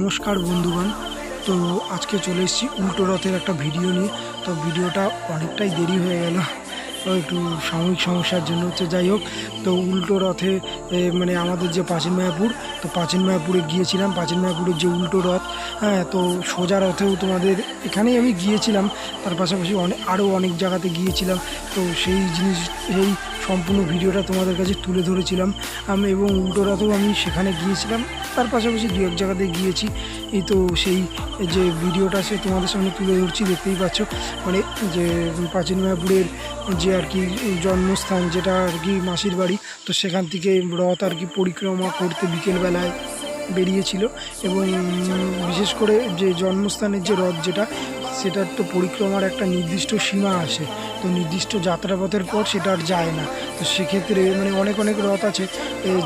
নমস্কার বন্ধুগণ। তো আজকে চলে এসেছি উল্টো রথের একটা ভিডিও নিয়ে। তো ভিডিওটা অনেকটাই দেরি হয়ে গেল, তো একটু সাময়িক সমস্যার জন্য হচ্ছে। যাই হোক, তো উল্টো রথে মানে আমাদের যে প্রাচীন মায়াপুর, তো প্রাচীন মায়াপুরে গিয়েছিলাম। প্রাচীন মায়াপুরের যে উল্টো রথ, হ্যাঁ, তো সোজা রথেও তোমাদের এখানেই আমি গিয়েছিলাম। তার পাশাপাশি আরও অনেক জায়গাতে গিয়েছিলাম। তো সেই সম্পূর্ণ ভিডিওটা তোমাদের কাছে তুলে ধরেছিলাম আমি, এবং উল্টো রথেও আমি সেখানে গিয়েছিলাম। তার পাশাপাশি দু এক জায়গাতে গিয়েছি। এই তো সেই যে ভিডিওটা সে তোমাদের সামনে তুলে ধরছি, দেখতেই পাচ্ছ। মানে যে প্রাচীন মায়াপুরের যে আর কি জন্মস্থান, যেটা আর কি মাসির বাড়ি, তো সেখান থেকে রথ আর কি পরিক্রমা করতে বিকেলবেলায় বেরিয়েছিল। এবং বিশেষ করে যে জন্মস্থানের যে রথ, সেটার তো পরিক্রমার একটা নির্দিষ্ট সীমা আসে। তো নির্দিষ্ট যাত্রাপথের পর সেটা আর যায় না। তো সেক্ষেত্রে মানে অনেক অনেক রথ আছে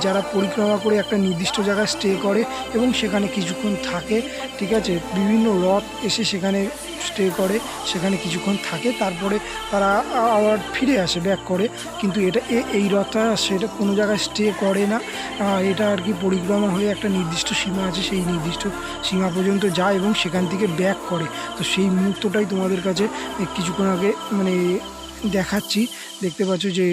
যারা পরিক্রমা করে একটা নির্দিষ্ট জায়গায় স্টে করে এবং সেখানে কিছুক্ষণ থাকে। ঠিক আছে, বিভিন্ন রথ এসে সেখানে স্টে করে, সেখানে কিছুক্ষণ থাকে, তারপরে তারা আবার ফিরে আসে, ব্যাক করে। কিন্তু এই রথটা সেটা কোনো জায়গায় স্টে করে না। এটা আর কি পরিক্রমা হয়ে একটা নির্দিষ্ট সীমা আছে, সেই নির্দিষ্ট সীমা পর্যন্ত যায় এবং সেখান থেকে ব্যাক করে। তো সেই মুহূর্তটাই তোমাদের কাছে কিছুক্ষণ আগে মানে দেখাচ্ছি। দেখতে পাচ্ছ যে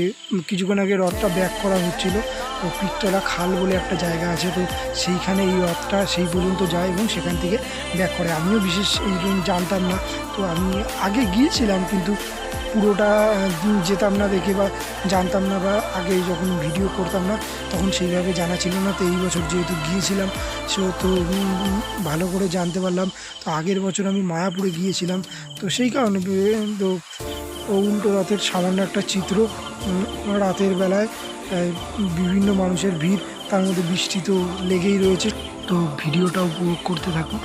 কিছুক্ষণ আগে রথটা ব্যাক করা হচ্ছিল। তো পিকতলা খাল বলে একটা জায়গা আছে, তো সেইখানে এই রথটা সেই পর্যন্ত যায় এবং সেখান থেকে ব্যাক করে। আমিও বিশেষ এই জানতাম না, তো আমি আগে গিয়েছিলাম কিন্তু পুরোটা যেতাম না দেখে, বা জানতাম না, বা আগে যখন ভিডিও করতাম না তখন সেইভাবে জানা ছিল না। তো এই বছর যেহেতু গিয়েছিলাম তো ভালো করে জানতে পারলাম। তো আগের বছর আমি মায়াপুরে গিয়েছিলাম, তো সেই কারণে তো উল্টো রথের সামান্য একটা চিত্র। রাতের বেলায় বিভিন্ন মানুষের ভিড়, তার মধ্যে বৃষ্টি তো লেগেই রয়েছে। তো ভিডিওটা উপভোগ করতে থাকুন।